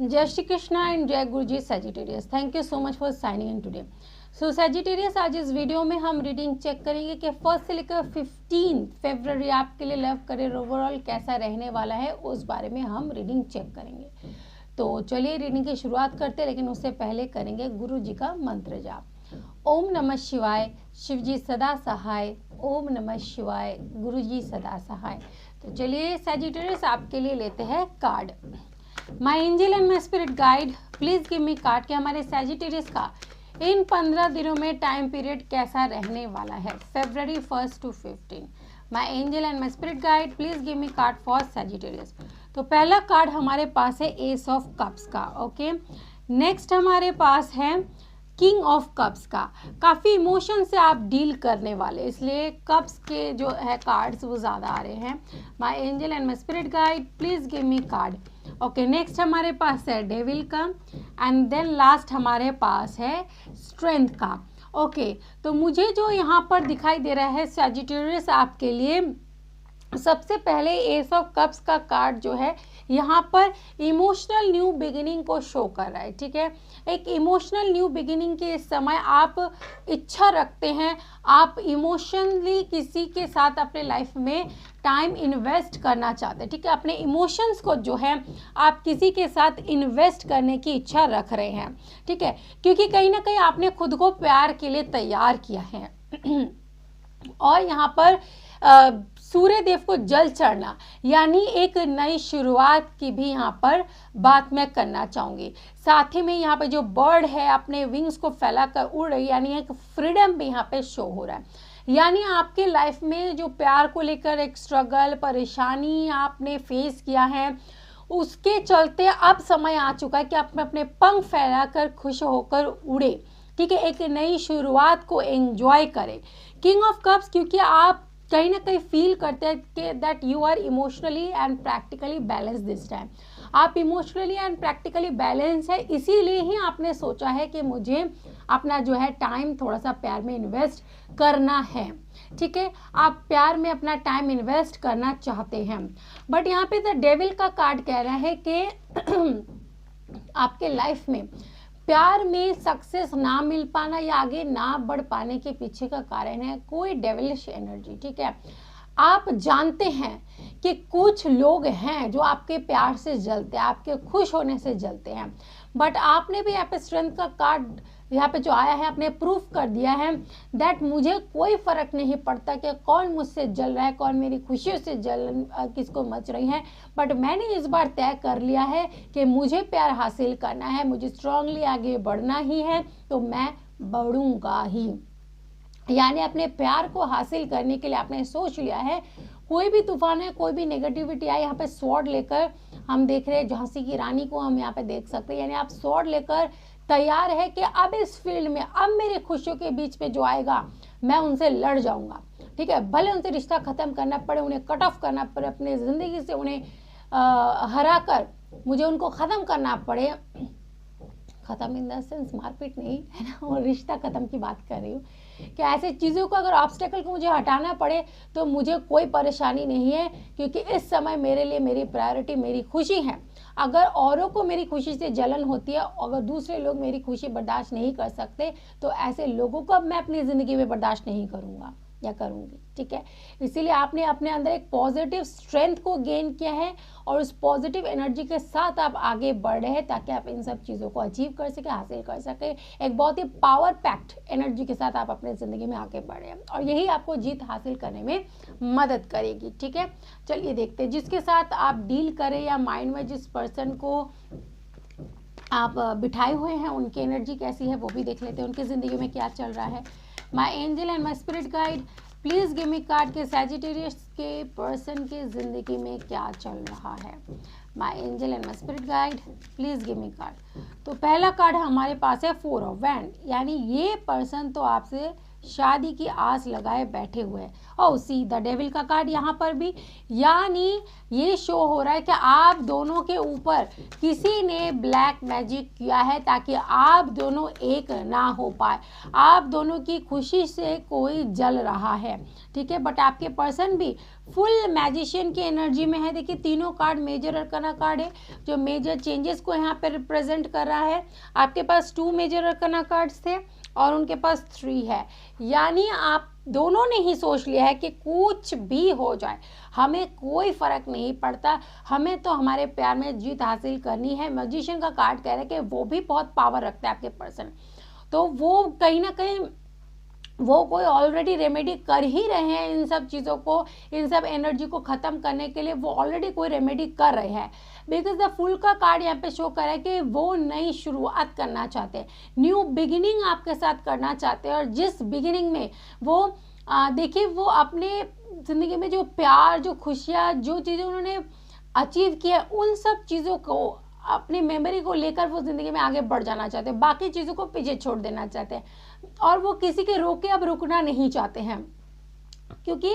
जय Shri Krishna and Jai Guru ji Sagittarius. Thank you so much for signing in today. So Sagittarius, आज इस video में हम रीडिंग चेक करेंगे कि 1 से लेकर 15 फरवरी आपके लिए लव करियर ओवरऑल कैसा रहने वाला है, उस बारे में हम रीडिंग चेक करेंगे। तो चलिए रीडिंग की शुरुआत करते हैं, लेकिन उससे पहले करेंगे गुरु जी का मंत्र जाप। ओम नमः शिवाय, शिव जी सदा सहाय। ओम नमः शिवाय, गुरु जी सदा सहाय। तो चलिए सैजिटेरियस, आपके लिए लेते हैं card. My angel and my spirit guide, please give me card कि हमारे सैजिटेरियस का इन 15 दिनों में टाइम पीरियड कैसा रहने वाला है, February 1 to 15। My angel and my spirit guide, please give me card for Sagittarius. तो पहला कार्ड हमारे पास है एस ऑफ कप्स का। ओके, नेक्स्ट हमारे पास है किंग ऑफ कप्स का। काफ़ी इमोशन से आप डील करने वाले, इसलिए कप्स के जो है कार्ड्स वो ज़्यादा आ रहे हैं। माई angel and my spirit guide, please give me card. Okay, next हमारे पास है डेविल का एंड देन लास्ट हमारे पास है स्ट्रेंथ का। ओके, तो मुझे जो यहाँ पर दिखाई दे रहा है सैजिटेरियस आपके लिए, सबसे पहले एस ऑफ कप्स का कार्ड जो है यहाँ पर इमोशनल न्यू बिगिनिंग को शो कर रहा है। ठीक है, एक इमोशनल न्यू बिगिनिंग के समय आप इच्छा रखते हैं, आप इमोशनली किसी के साथ अपने लाइफ में टाइम इन्वेस्ट करना चाहते हैं। ठीक है, अपने इमोशंस को जो है आप किसी के साथ इन्वेस्ट करने की इच्छा रख रहे हैं। ठीक है, क्योंकि कहीं ना कहीं आपने खुद को प्यार के लिए तैयार किया है और यहाँ पर सूर्य देव को जल चढ़ना यानी एक नई शुरुआत की भी यहाँ पर बात मैं करना चाहूँगी। साथ ही में यहाँ पे जो बर्ड है अपने विंग्स को फैलाकर उड़ रही, यानी एक फ्रीडम भी यहाँ पे शो हो रहा है। यानी आपके लाइफ में जो प्यार को लेकर एक स्ट्रगल, परेशानी आपने फेस किया है, उसके चलते अब समय आ चुका है कि आप अपने पंख फैलाकर खुश होकर उड़े। ठीक है, एक नई शुरुआत को एंजॉय करें। किंग ऑफ कप्स, क्योंकि आप कहीं ना कहीं फील करते हैं कि that you are emotionally and practically balance this time. आप इमोशनली एंड प्रैक्टिकली बैलेंस है, इसीलिए ही आपने सोचा है कि मुझे अपना जो है टाइम थोड़ा सा प्यार में इन्वेस्ट करना है। ठीक है, आप प्यार में अपना टाइम इन्वेस्ट करना चाहते हैं। बट यहाँ पे द डेविल का कार्ड कह रहा है कि आपके लाइफ में प्यार में सक्सेस ना मिल पाना या आगे ना बढ़ पाने के पीछे का कारण है कोई डेविलिश एनर्जी। ठीक है, आप जानते हैं कि कुछ लोग हैं जो आपके प्यार से जलते हैं, आपके खुश होने से जलते हैं, बट आपने भी यहाँ पे स्ट्रेंथ का कार्ड यहाँ पे जो आया है, आपने प्रूफ कर दिया है दैट मुझे कोई फर्क नहीं पड़ता कि कौन मुझसे जल रहा है, कौन मेरी खुशियों से किसको मच रही है, बट मैंने इस बार तय कर लिया है कि मुझे प्यार हासिल करना है, मुझे स्ट्रांगली आगे बढ़ना ही है, तो मैं बढ़ूंगा ही। यानी अपने प्यार को हासिल करने के लिए आपने सोच लिया है, कोई भी तूफान है, कोई भी नेगेटिविटी आए, यहाँ पे स्वॉर्ड लेकर हम देख रहे हैं, झांसी की रानी को हम यहाँ पे देख सकते हैं। यानी आप स्वॉर्ड लेकर तैयार है कि अब इस फील्ड में, अब मेरे खुशियों के बीच में जो आएगा मैं उनसे लड़ जाऊंगा। ठीक है, भले उनसे रिश्ता खत्म करना पड़े, उन्हें कट ऑफ करना पड़े, अपने जिंदगी से उन्हें हरा कर मुझे उनको खत्म करना पड़े, खत्म इन द सेंस मारपीट नहीं है ना, और रिश्ता खत्म की बात कर रही हूँ कि ऐसे चीज़ों को अगर ऑब्स्टेकल को मुझे हटाना पड़े तो मुझे कोई परेशानी नहीं है, क्योंकि इस समय मेरे लिए मेरी प्रायोरिटी मेरी खुशी है। अगर औरों को मेरी खुशी से जलन होती है, अगर दूसरे लोग मेरी खुशी बर्दाश्त नहीं कर सकते, तो ऐसे लोगों को मैं अपनी ज़िंदगी में बर्दाश्त नहीं करूँगा या करूँगी। ठीक है, इसीलिए आपने अपने अंदर एक पॉजिटिव स्ट्रेंथ को गेन किया है और उस पॉजिटिव एनर्जी के साथ आप आगे बढ़ रहे हैं ताकि आप इन सब चीज़ों को अचीव कर सके, हासिल कर सके। एक बहुत ही पावर पैक्ड एनर्जी के साथ आप अपने ज़िंदगी में आगे बढ़ रहे हैं और यही आपको जीत हासिल करने में मदद करेगी। ठीक है, चलिए देखते हैं जिसके साथ आप डील करें या माइंड में जिस पर्सन को आप बिठाए हुए हैं उनकी एनर्जी कैसी है वो भी देख लेते हैं, उनकी ज़िंदगी में क्या चल रहा है। माई angel and my spirit guide, please give me card के सैजिटेरियस के पर्सन की ज़िंदगी में क्या चल रहा है। माई angel and my spirit guide, please give me card. तो पहला कार्ड हमारे पास है 4 ऑफ वैंड, यानी ये पर्सन तो आपसे शादी की आस लगाए बैठे हुए हैं। और सी द डेविल का कार्ड यहाँ पर भी, यानी ये शो हो रहा है कि आप दोनों के ऊपर किसी ने ब्लैक मैजिक किया है ताकि आप दोनों एक ना हो पाए। आप दोनों की खुशी से कोई जल रहा है, ठीक है। बट आपके पर्सन भी फुल मैजिशियन की एनर्जी में है। देखिए तीनों कार्ड मेजर अरकाना कार्ड है जो मेजर चेंजेस को यहाँ पे रिप्रेजेंट कर रहा है। आपके पास 2 मेजर अरकाना कार्ड्स थे और उनके पास 3 है, यानी आप दोनों ने ही सोच लिया है कि कुछ भी हो जाए हमें कोई फर्क नहीं पड़ता, हमें तो हमारे प्यार में जीत हासिल करनी है। मैजिशियन का कार्ड कह रहा है कि वो भी बहुत पावर रखता है आपके पर्सन, तो वो कहीं ना कहीं वो कोई ऑलरेडी रेमेडी कर ही रहे हैं इन सब चीज़ों को, इन सब एनर्जी को ख़त्म करने के लिए वो ऑलरेडी कोई रेमेडी कर रहे हैं। बिकॉज द फुल का कार्ड यहाँ पे शो कर रहा है कि वो नई शुरुआत करना चाहते हैं, न्यू बिगिनिंग आपके साथ करना चाहते हैं। और जिस बिगिनिंग में वो देखिए वो अपने ज़िंदगी में जो प्यार, जो खुशियाँ, जो चीज़ें उन्होंने अचीव किया उन सब चीज़ों को, अपनी मेमोरी को लेकर वो ज़िंदगी में आगे बढ़ जाना चाहते हैं, बाकी चीज़ों को पीछे छोड़ देना चाहते हैं और वो किसी के रोके अब रुकना नहीं चाहते हैं। क्योंकि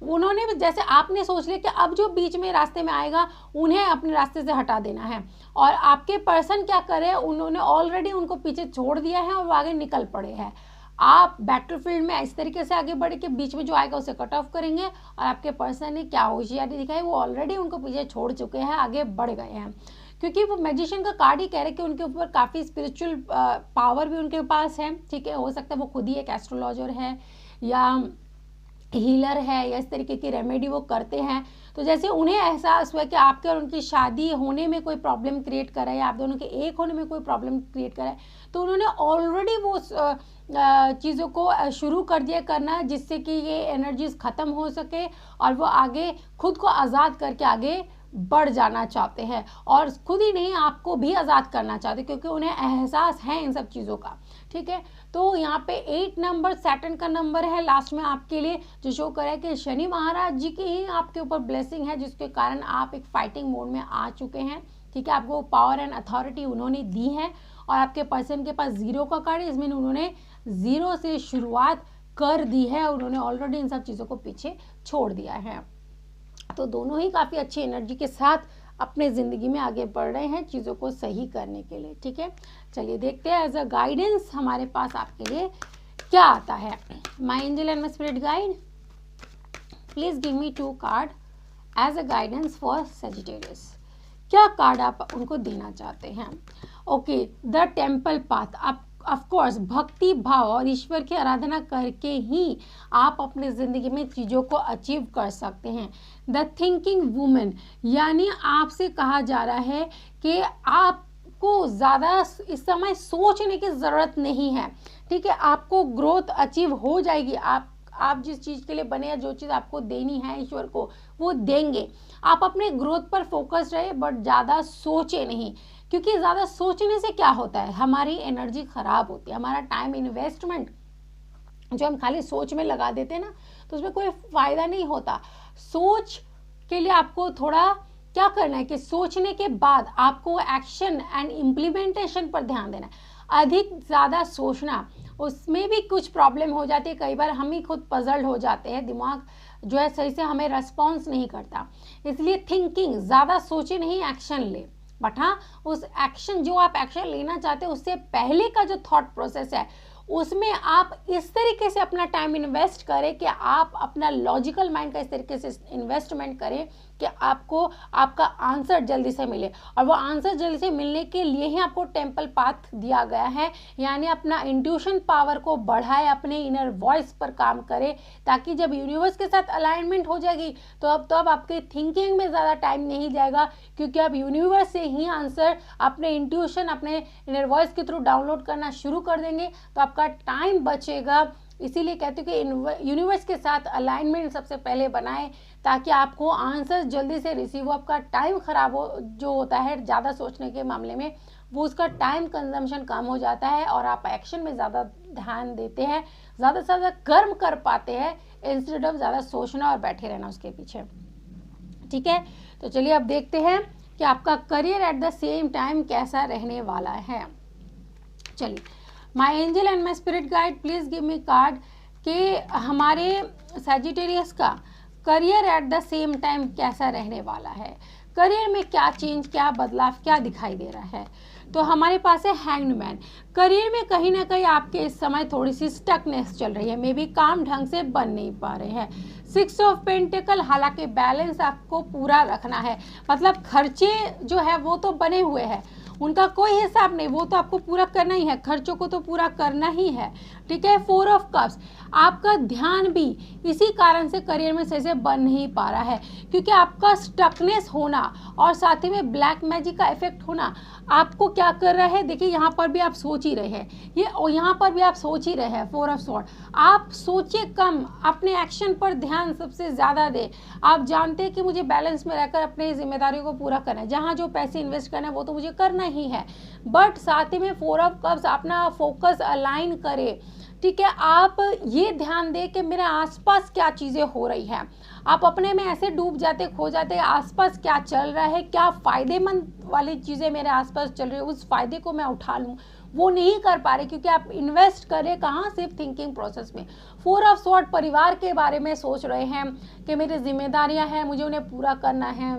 उन्होंने जैसे आपने सोच लिया कि अब जो बीच में रास्ते में आएगा उन्हें अपने रास्ते से हटा देना है, और आपके पर्सन क्या करे, उन्होंने ऑलरेडी उनको पीछे छोड़ दिया है और वो आगे निकल पड़े हैं। आप बैटलफील्ड में इस तरीके से आगे बढ़ के बीच में जो आएगा उसे कट ऑफ करेंगे, और आपके पर्सन ने क्या होशियारी दिखाई, वो ऑलरेडी उनको पीछे छोड़ चुके हैं, आगे बढ़ गए हैं। क्योंकि वो मैजिशियन का कार्ड ही कह रहे हैं कि उनके ऊपर काफ़ी स्पिरिचुअल पावर भी उनके पास है, ठीक है। हो सकता है वो खुद ही एक एस्ट्रोलॉजर है या हीलर है या इस तरीके की रेमेडी वो करते हैं। तो जैसे उन्हें एहसास हुआ कि आपके और उनकी शादी होने में कोई प्रॉब्लम क्रिएट कर रहा है, आप दोनों के एक होने में कोई प्रॉब्लम क्रिएट कर रहा है, तो उन्होंने ऑलरेडी वो चीज़ों को शुरू कर दिया करना जिससे कि ये एनर्जीज ख़त्म हो सके और वो आगे खुद को आज़ाद करके आगे बढ़ जाना चाहते हैं। और खुद ही नहीं, आपको भी आज़ाद करना चाहते क्योंकि उन्हें एहसास है इन सब चीज़ों का, ठीक है। तो यहाँ पे 8 नंबर सैटर्न का नंबर है लास्ट में आपके लिए, जो शो कर रहा है कि शनि महाराज जी की ही आपके ऊपर ब्लेसिंग है जिसके कारण आप एक फाइटिंग मोड में आ चुके हैं, ठीक है। आपको पावर एंड अथॉरिटी उन्होंने दी है और आपके पर्सन के पास 0 का कार्ड है, इसमें उन्होंने 0 से शुरुआत कर दी है, उन्होंने ऑलरेडी इन सब चीज़ों को पीछे छोड़ दिया है। तो दोनों ही काफ़ी अच्छी एनर्जी के साथ अपने ज़िंदगी में आगे बढ़ रहे हैं चीज़ों को सही करने के लिए, ठीक है। चलिए देखते हैं एज अ गाइडेंस हमारे पास आपके लिए क्या आता है। My angel and my spirit guide, please give me 2 card as a guidance for Sagittarius. क्या कार्ड आप उनको देना चाहते हैं? Okay, the temple path. आप ऑफकोर्स भक्ति भाव और ईश्वर की आराधना करके ही आप अपनी ज़िंदगी में चीज़ों को अचीव कर सकते हैं। द थिंकिंग वुमेन, यानी आपसे कहा जा रहा है कि आपको ज़्यादा इस समय सोचने की ज़रूरत नहीं है, ठीक है। आपको ग्रोथ अचीव हो जाएगी, आप जिस चीज़ के लिए बने हैं, जो चीज़ आपको देनी है ईश्वर को वो देंगे। आप अपने ग्रोथ पर फोकस रहे बट ज़्यादा सोचे नहीं, क्योंकि ज़्यादा सोचने से क्या होता है, हमारी एनर्जी ख़राब होती है, हमारा टाइम इन्वेस्टमेंट जो हम खाली सोच में लगा देते हैं ना, तो उसमें कोई फ़ायदा नहीं होता। सोच के लिए आपको थोड़ा क्या करना है कि सोचने के बाद आपको एक्शन एंड इम्प्लीमेंटेशन पर ध्यान देना है। अधिक ज़्यादा सोचना, उसमें भी कुछ प्रॉब्लम हो जाती है, कई बार हम ही खुद पजल्ड हो जाते हैं, दिमाग जो है सही से हमें रेस्पॉन्स नहीं करता। इसलिए थिंकिंग, ज़्यादा सोचे नहीं, एक्शन ले। बट हाँ, उस एक्शन जो आप एक्शन लेना चाहते हैं उससे पहले का जो थॉट प्रोसेस है उसमें आप इस तरीके से अपना टाइम इन्वेस्ट करें कि आप अपना लॉजिकल माइंड का इस तरीके से इन्वेस्टमेंट करें कि आपको आपका आंसर जल्दी से मिले। और वो आंसर जल्दी से मिलने के लिए ही आपको टेम्पल पाथ दिया गया है, यानी अपना इंट्यूशन पावर को बढ़ाए, अपने इनर वॉइस पर काम करे, ताकि जब यूनिवर्स के साथ अलाइनमेंट हो जाएगी तो अब आपके थिंकिंग में ज़्यादा टाइम नहीं जाएगा, क्योंकि अब यूनिवर्स से ही आंसर अपने इंट्यूशन, अपने इनर वॉइस के थ्रू डाउनलोड करना शुरू कर देंगे, तो आपका टाइम बचेगा। इसीलिए कहते हैं कि यूनिवर्स के साथ अलाइनमेंट सबसे पहले बनाएं ताकि आपको आंसर जल्दी से रिसीव हो। आपका टाइम ख़राब हो जो होता है ज़्यादा सोचने के मामले में, वो उसका टाइम कंजम्पशन कम हो जाता है और आप एक्शन में ज़्यादा ध्यान देते हैं, ज़्यादा से ज़्यादा कर्म कर पाते हैं इंस्टेड ऑफ ज़्यादा सोचना और बैठे रहना उसके पीछे, ठीक है। तो चलिए अब देखते हैं कि आपका career at the same time कैसा रहने वाला है। चलिए, माई angel and my spirit guide, please give me card कि हमारे सैजिटेरियस का career at the same time कैसा रहने वाला है, करियर में क्या चेंज, क्या बदलाव, क्या दिखाई दे रहा है। तो हमारे पास है हैंग्ड मैन। करियर में कहीं ना कहीं आपके इस समय थोड़ी सी स्टकनेस चल रही है, मे बी काम ढंग से बन नहीं पा रहे हैं। 6 ऑफ पेंटिकल, हालांकि बैलेंस आपको पूरा रखना है, मतलब खर्चे जो है वो तो बने हुए हैं, उनका कोई हिसाब नहीं, वो तो आपको पूरा करना ही है, खर्चों को तो पूरा करना ही है, ठीक है। 4 ऑफ कप्स, आपका ध्यान भी इसी कारण से करियर में सही से बन नहीं पा रहा है, क्योंकि आपका स्टकनेस होना और साथ ही में ब्लैक मैजिक का इफेक्ट होना आपको क्या कर रहा है। देखिए यहाँ पर भी आप सोच ही रहे हैं, ये और यहाँ पर भी आप सोच ही रहे हैं। 4 ऑफ स्वॉर्ड, आप सोचिए कम, अपने एक्शन पर ध्यान सबसे ज़्यादा दे। आप जानते हैं कि मुझे बैलेंस में रहकर अपनी जिम्मेदारियों को पूरा करना है, जहाँ जो पैसे इन्वेस्ट करना है वो तो मुझे करना ही है, बट साथ ही में 4 ऑफ कप्स अपना फोकस अलाइन करे, ठीक है। आप ये ध्यान दें कि मेरे आसपास क्या चीज़ें हो रही हैं, आप अपने में ऐसे डूब जाते, खो जाते, आसपास क्या चल रहा है, क्या फ़ायदेमंद वाली चीज़ें मेरे आसपास चल रही है, उस फ़ायदे को मैं उठा लूँ, वो नहीं कर पा रहे, क्योंकि आप इन्वेस्ट कर रहे कहाँ, सिर्फ थिंकिंग प्रोसेस में। 4 ऑफ स्वॉर्ड, परिवार के बारे में सोच रहे हैं कि मेरी जिम्मेदारियाँ हैं, मुझे उन्हें पूरा करना है,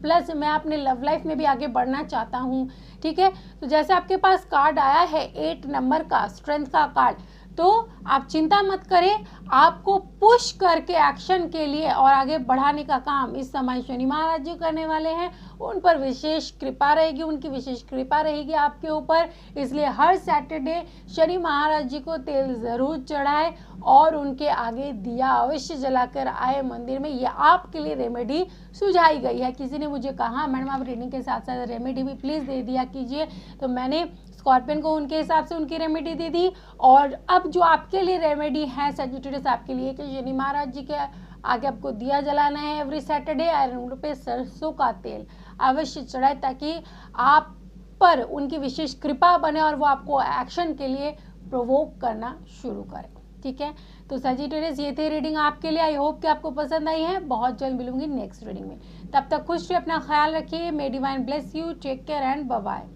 प्लस मैं अपने लव लाइफ में भी आगे बढ़ना चाहता हूँ, ठीक है। तो जैसे आपके पास कार्ड आया है 8 नंबर का, स्ट्रेंथ का कार्ड, तो आप चिंता मत करें, आपको पुश करके एक्शन के लिए और आगे बढ़ाने का काम इस समय शनि महाराज जी करने वाले हैं। उन पर विशेष कृपा रहेगी, उनकी विशेष कृपा रहेगी आपके ऊपर, इसलिए हर सैटरडे शनि महाराज जी को तेल ज़रूर चढ़ाए और उनके आगे दिया अवश्य जलाकर आए मंदिर में। ये आपके लिए रेमेडी सुझाई गई है। किसी ने मुझे कहा मैडम आप रीडिंग के साथ साथ रेमेडी भी प्लीज़ दे दिया कीजिए, तो मैंने स्कॉर्पियन को उनके हिसाब से उनकी रेमेडी दे दी। और अब जो आपके लिए रेमेडी है सैजिटेरियस आपके लिए, कि शनि महाराज जी के आगे आपको दिया जलाना है एवरी सैटरडे, आयरन पे सरसों का तेल अवश्य चढ़ाए, ताकि आप पर उनकी विशेष कृपा बने और वो आपको एक्शन के लिए प्रोवोक करना शुरू करें, ठीक है। तो सैजिटेरियस ये थे रीडिंग आपके लिए, आई होप कि आपको पसंद आई है। बहुत जल्द मिलूंगी नेक्स्ट रीडिंग में, तब तक खुश रहिए, अपना ख्याल रखिए, may divine bless you, take care and bye bye.